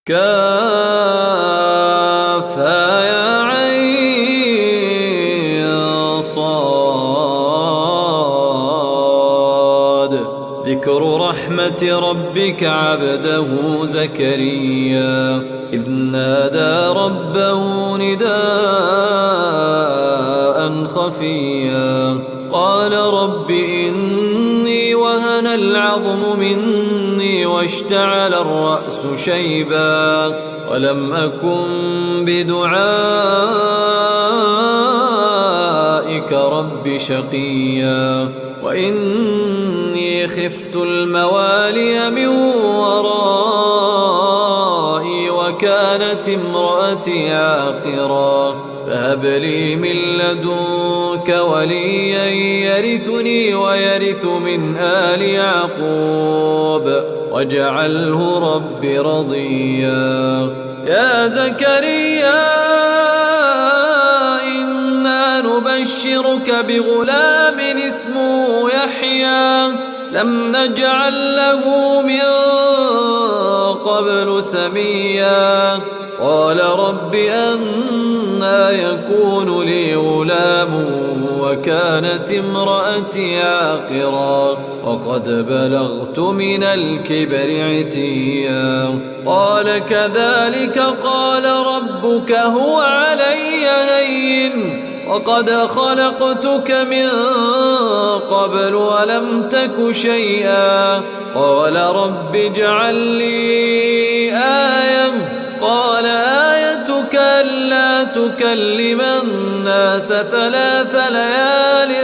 كافها يا عين صاد. ذكر رحمة ربك عبده زكريا إذ نادى ربه نداء خفيا قال رب إني وهن العظم مني واشتعل الرأس شيبا ولم أكن بدعائك رب شقيا وإني خفت الموالي من ورائي وكانت امرأتي عاقرا فهب لي من لدنك وليا يرثني ويرث من آل يعقوب واجعله رب رضيا. يا زكريا إنا نبشرك بغلام اسمه يحيى لم نجعل له من قبل سميا قال رب أنى يكون لي غلام وكانت امرأتي عاقرا وقد بلغت من الكبر عتيا قال كذلك قال ربك هو علي هين وقد خلقتك من قبل ولم تك شيئا قال رب اجعل لي آية قال آيتك ألا تكلم الناس 3 ليال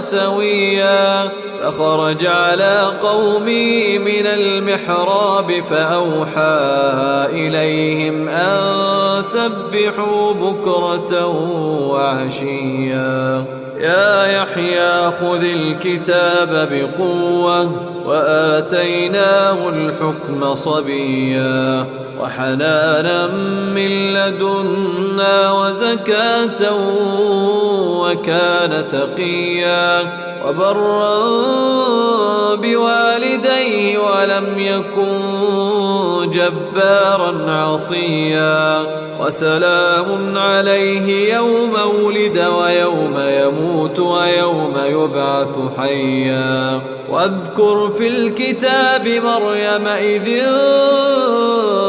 سويا فخرج على قومه من المحراب فأوحى إليهم أن سبحوا بكرة وعشيا. يا يحيى خذ الكتاب بقوة وآتيناه الحكم صبيا وحنانا من لدنا وزكاة وكان تقيا وبرا بوالديه ولم يكن جبارا عصيا وسلام عليه يوم ولد ويوم يموت ويوم يبعث حيا. واذكر في الكتاب مريم إذ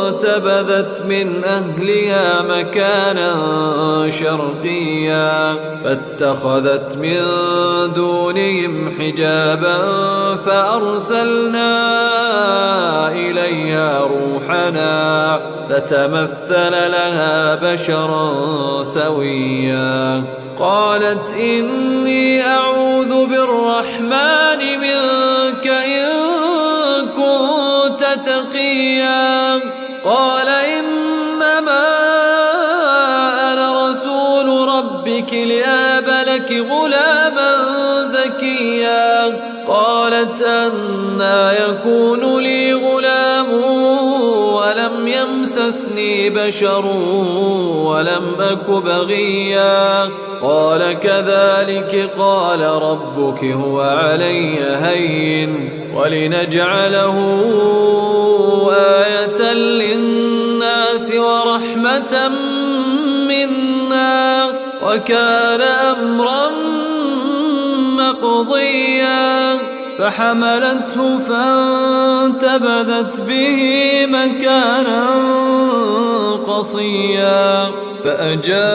انتبذت من أهلها مكانا شرقيا فاتخذت من دونهم حجابا فأرسلنا إليها روحنا فتمثل لها بشرا سويا قالت إني أعوذ بالرحمن منك إن كنت تقيا قال إنما أنا رسول ربك لأهب لك غلاما زكيا قالت أنى يكون لي غلام ولم يمسسني بشر ولم أك بغيا قال كذلك قال ربك هو علي هين ولنجعله آية للناس ورحمة منا وكان أمرا مقضيا فحملته فانتبذت به مكانا قصيا فأجاءها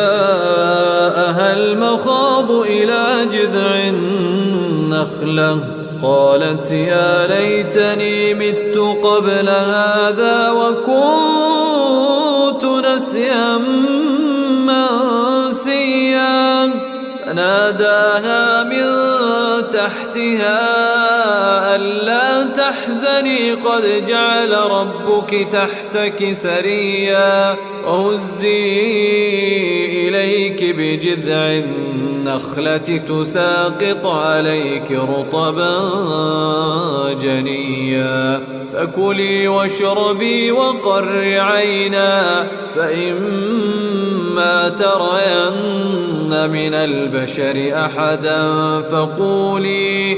المخاض إلى جذع النخلة قالت يا ليتني مت قبل هذا وكنت نسيا منسيا فناداها من تحتها ألا تحزني قد جعل ربك تحتك سريا وهزي إليك بجذع النخلة تساقط عليك رطبا جنيا فكلي واشربي وقر عينا فإما ترين من البشر أحدا فقولي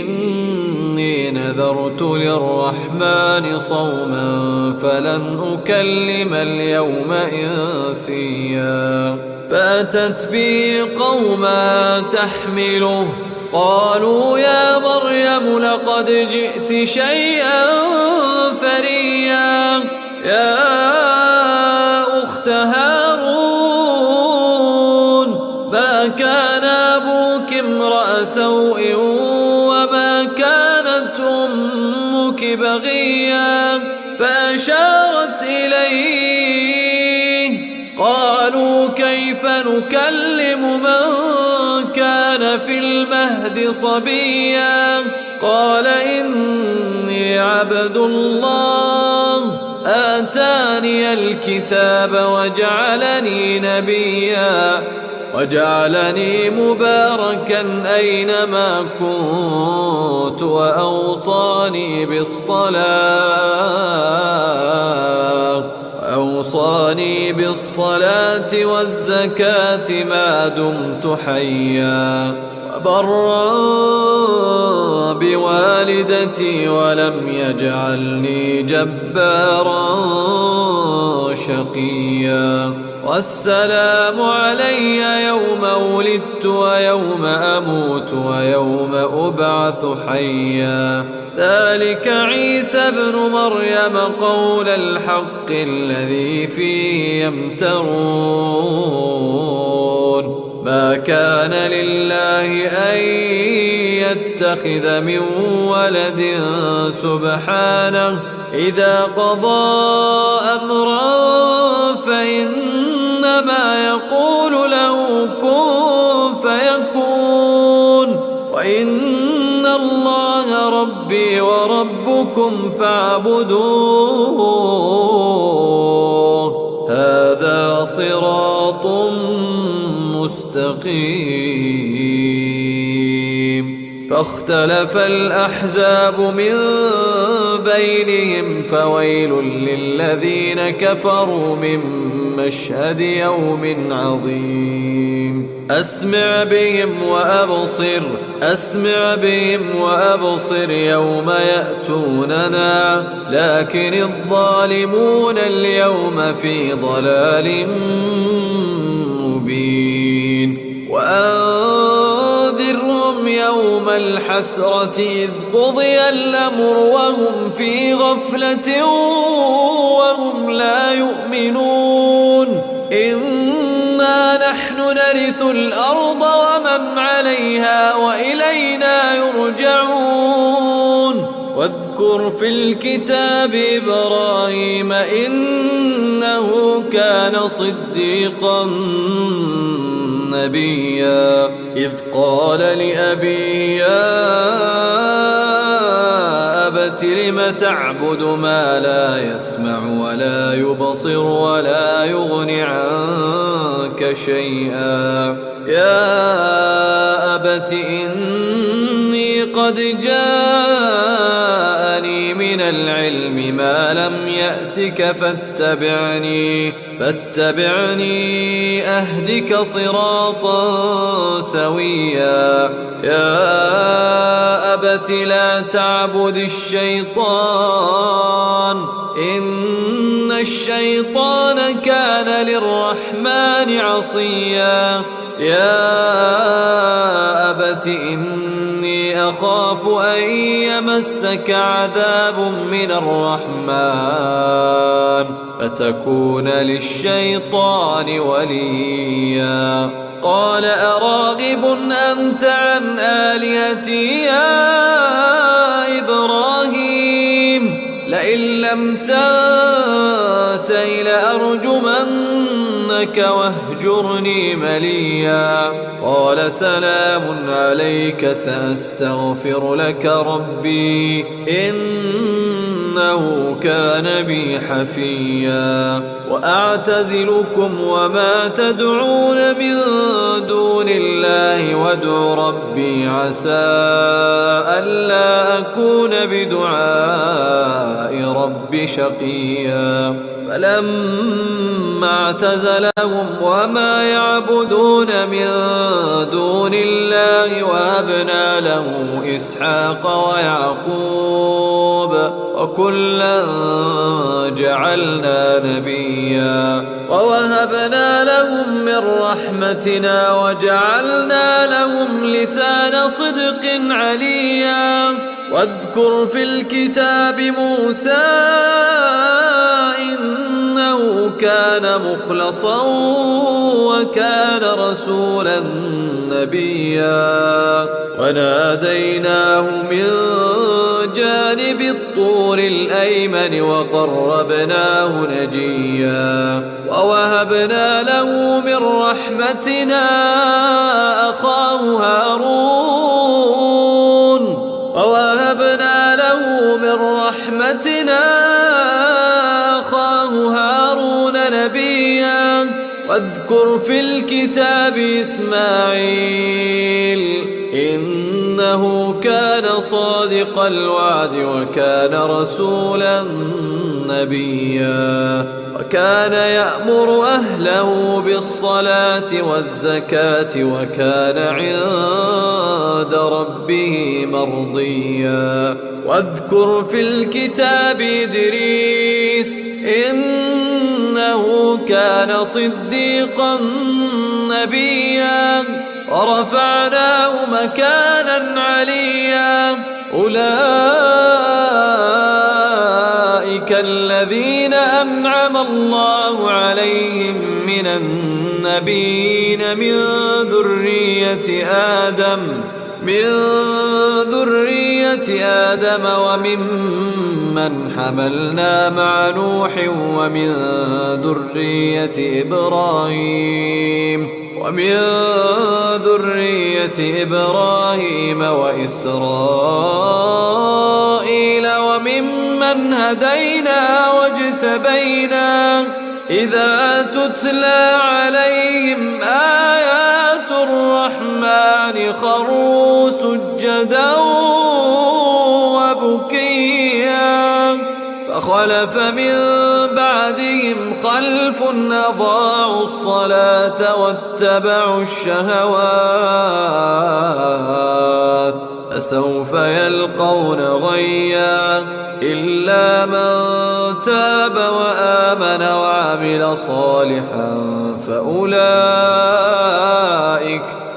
إني نذرت للرحمن صوما فلن أكلم اليوم إنسيا فأتت به قوما تحمله قالوا يا مريم لقد جئت شيئا فريا يا أخت هارون ما كان أبوك امرأ سوء وما كانت أمك بغيا فأشارت إليه قالوا كيف نكلم من كان في المهد صبيا قال إني عبد الله آتاني الكتاب وجعلني نبيا وجعلني مباركا أينما كنت وأوصاني بالصلاة والزكاة ما دمت حيا وبرا بوالدتي ولم يجعلني جبارا شقيا والسلام علي يوم ولدت ويوم أموت ويوم أبعث حيا ذلك عيسى ابن مريم قول الحق الذي فيه يمترون ما كان لله أن يتخذ من ولد سبحانه إذا قضى أمرا فإنما يقول له كن فيكون وإن الله ربي وربكم فاعبدوه هذا صراط مستقيم فاختلف الأحزاب من بينهم فويل للذين كفروا من مشهد يوم عظيم أسمع بهم وأبصر يوم يأتوننا لكن الظالمون اليوم في ضلال مبين وأنذرهم يوم الحسرة إذ قضي الأمر وهم في غفلة وهم لا يؤمنون إنا نحن نرث الأرض ومن عليها وإلينا يرجعون واذكر في الكتاب إبراهيم إنه كان صديقا نبيا إذ قال لأبيه يا أبت لم تعبد ما لا يسمع ولا يبصر ولا يغني عنك شيئا يا أبت إني قد جاءني من العلم ما لم يأتك فاتبعني أهدك صراطا سويا يا أبت لا تعبد الشيطان إن الشيطان كان للرحمن عصيا يا أبت إني أخاف أن يمسك عذاب من الرحمن فتكون للشيطان وليا قال أراغب أنت عن آلهتي يا إبراهيم لئن لم تنته لأرجمنك واهجرني مليا قال سلام عليك سأستغفر لك ربي إنه كان بي حفيا وأعتزلكم وما تدعون من دون الله وادع ربي عسى ألا أكون بدعاء ربي شقيا فلما اعتزلهم وما يعبدون من دون الله وهبنا له إسحاق ويعقوب وكلا جعلنا نبيا ووهبنا لهم من رحمتنا وجعلنا لهم لسان صدق عليا واذكر في الكتاب موسى إنه كان مخلصا وكان رسولا نبيا وناديناه من جانب الطور الأيمن وقربناه نجيا ووهبنا له من رحمتنا أخاه هارون نبيا واذكر في الكتاب إسماعيل إنه كان صادق الوعد وكان رسولا نبيا وكان يأمر أهله بالصلاة والزكاة وكان عند ربه مرضيا واذكر في الكتاب إدريس إنه كان صديقا نبيا ورفعناه مكانا عليا أولئك الذين أنعم الله عليهم من النبيين من ذرية آدم وممن حملنا مع نوح ومن ذرية إبراهيم وإسرائيل وممن هدينا واجتبينا إذا تتلى عليهم آيات الرحمن خروا سجدا وبكيا فخلف من بعدهم خلف أضاعوا الصلاة واتبعوا الشهوات فسوف يلقون غيا إلا من تاب وآمن وعمل صالحا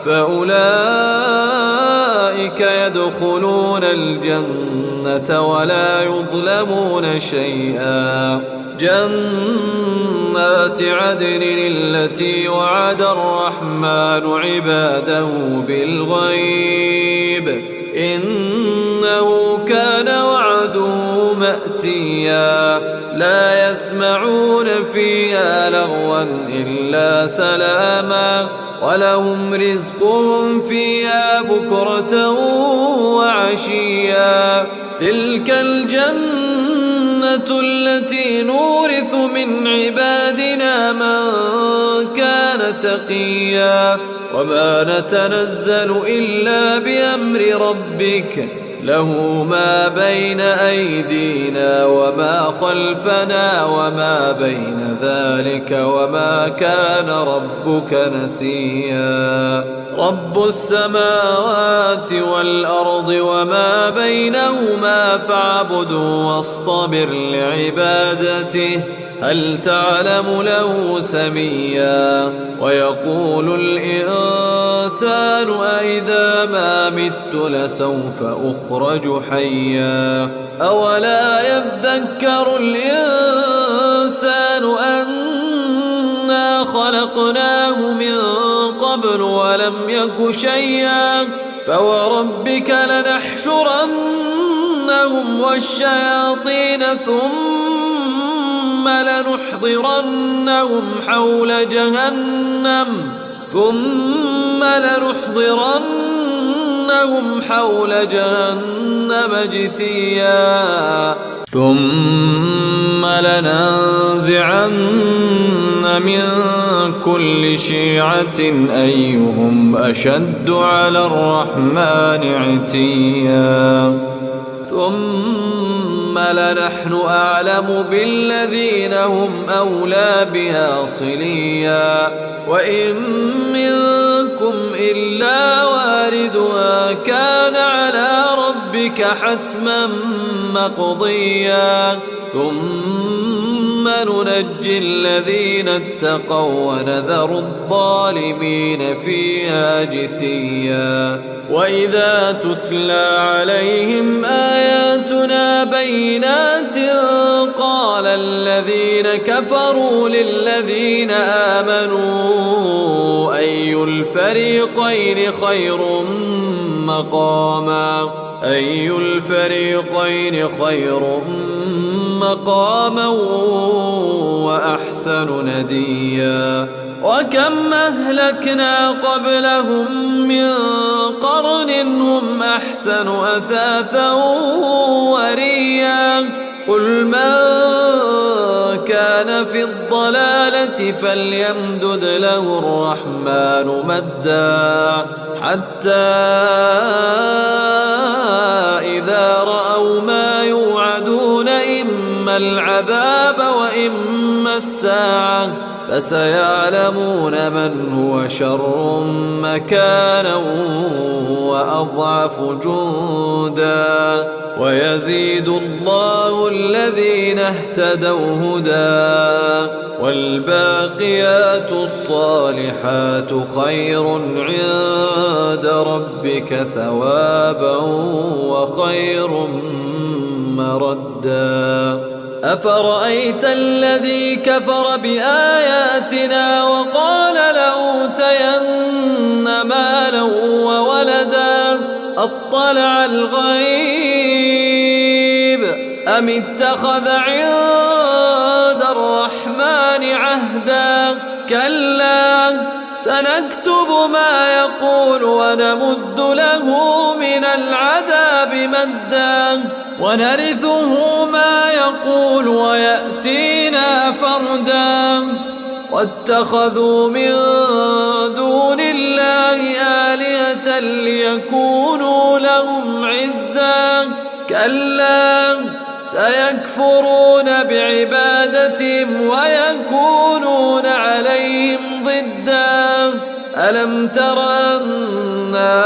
فأولئك يدخلون الجنة ولا يظلمون شيئا جنات عدن التي وعد الرحمن عباده بالغيب إنه كان وعده مأتيا لا يسمعون فيها لغوا إلا سلاما ولهم رزقهم فيها بكرة وعشيا تلك الجنة التي نورث من عبادنا من كان تقيا وما نتنزل إلا بأمر ربك له ما بين أيدينا وما خلفنا وما بين ذلك وما كان ربك نسيا رب السماوات والأرض وما بينهما فاعبده واصطبر لعبادته هل تعلم له سميا ويقول الإنسان أإذا ما مت لسوف أخرج حيا أولا يذكر الإنسان أنا خلقناه من قبل ولم يك شيئا فوربك لنحشرنهم والشياطين ثم لنحضرنهم حول جهنم جثيا ثم لننزعن من كل شيعة أيهم أشد على الرحمن عتيا ثم لنحن أعلم بالذين هم أولى بها صليا وإن منكم إلا واردها كان على ربك حتما مقضيا ثم ننجي الذين اتقوا ونذر الظالمين فيها جثيا وإذا تتلى عليهم آياتنا بينات قال الذين كفروا للذين آمنوا أي الفريقين خير مقاما وأحسن نديا وكم أهلكنا قبلهم من قرن هم أحسن أثاثا وريا قل من كان في الضلالة فليمدد له الرحمن مدا حتى إذا رأوا ما يوعدون إما العذاب وإما الساعة فسيعلمون من هو شر مكانا وأضعف جندا ويزيد الله الذين اهتدوا هدى والباقيات الصالحات خير عند ربك ثوابا وخير مردا أفرأيت الذي كفر بآياتنا وقال لأوتين مالا وولدا أطلع الغيب أم اتخذ عند الرحمن عهدا كلا سنكتب ما يقول ونمد له من العذاب مدا ونرثه ما يقول ويأتينا فردا واتخذوا من دون الله آلهة ليكونوا لهم عزا كلا سيكفرون بعبادتهم ويكونون عليهم ضدا ألم تر أنا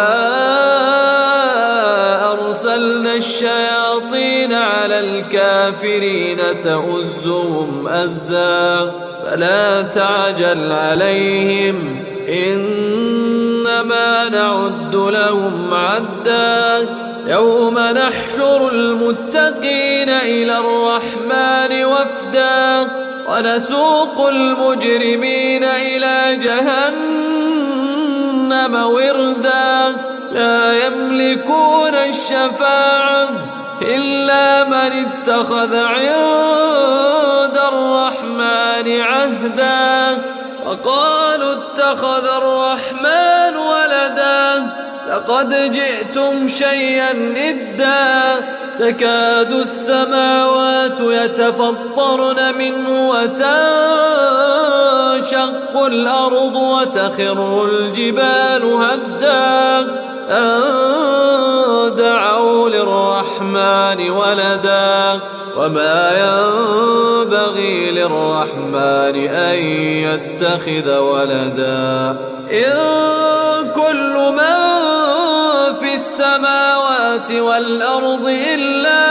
أرسلنا الشياطين على الكافرين تؤزهم أزا فلا تعجل عليهم إنما نعد لهم عدا يوم نحشر المتقين إلى الرحمن وفدا ونسوق المجرمين إلى جهنم وردا لا يملكون الشفاعة إلا من اتخذ عند الرحمن عهدا وقالوا اتخذ الرحمن ولدا لقد جئتم شيئا إدا تكاد السماوات يتفطرن منه وتنشق الأرض وتخر الجبال هدا أن دعوا للرحمن ولدا وما ينبغي للرحمن أن يتخذ ولدا إن كل من في السماوات والأرض إلا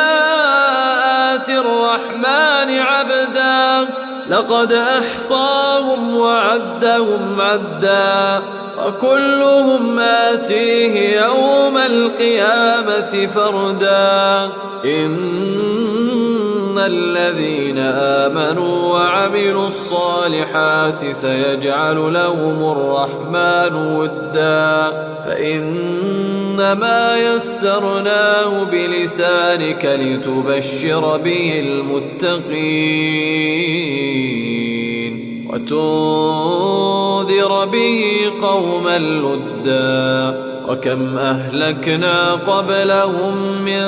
آتي الرحمن عبدا لقد أحصاهم وعدهم عدا وكلهم آتيه يوم القيامة فردا إن الذين آمنوا وعملوا الصالحات سيجعل لهم الرحمن ودا فإنما يسرناه بلسانك لتبشر به المتقين وتنذر به قوما لدا وكم أهلكنا قبلهم من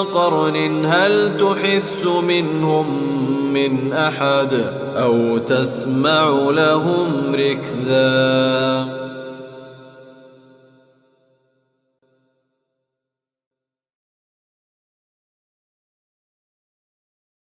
قرن هل تحس منهم من أحد أو تسمع لهم ركزا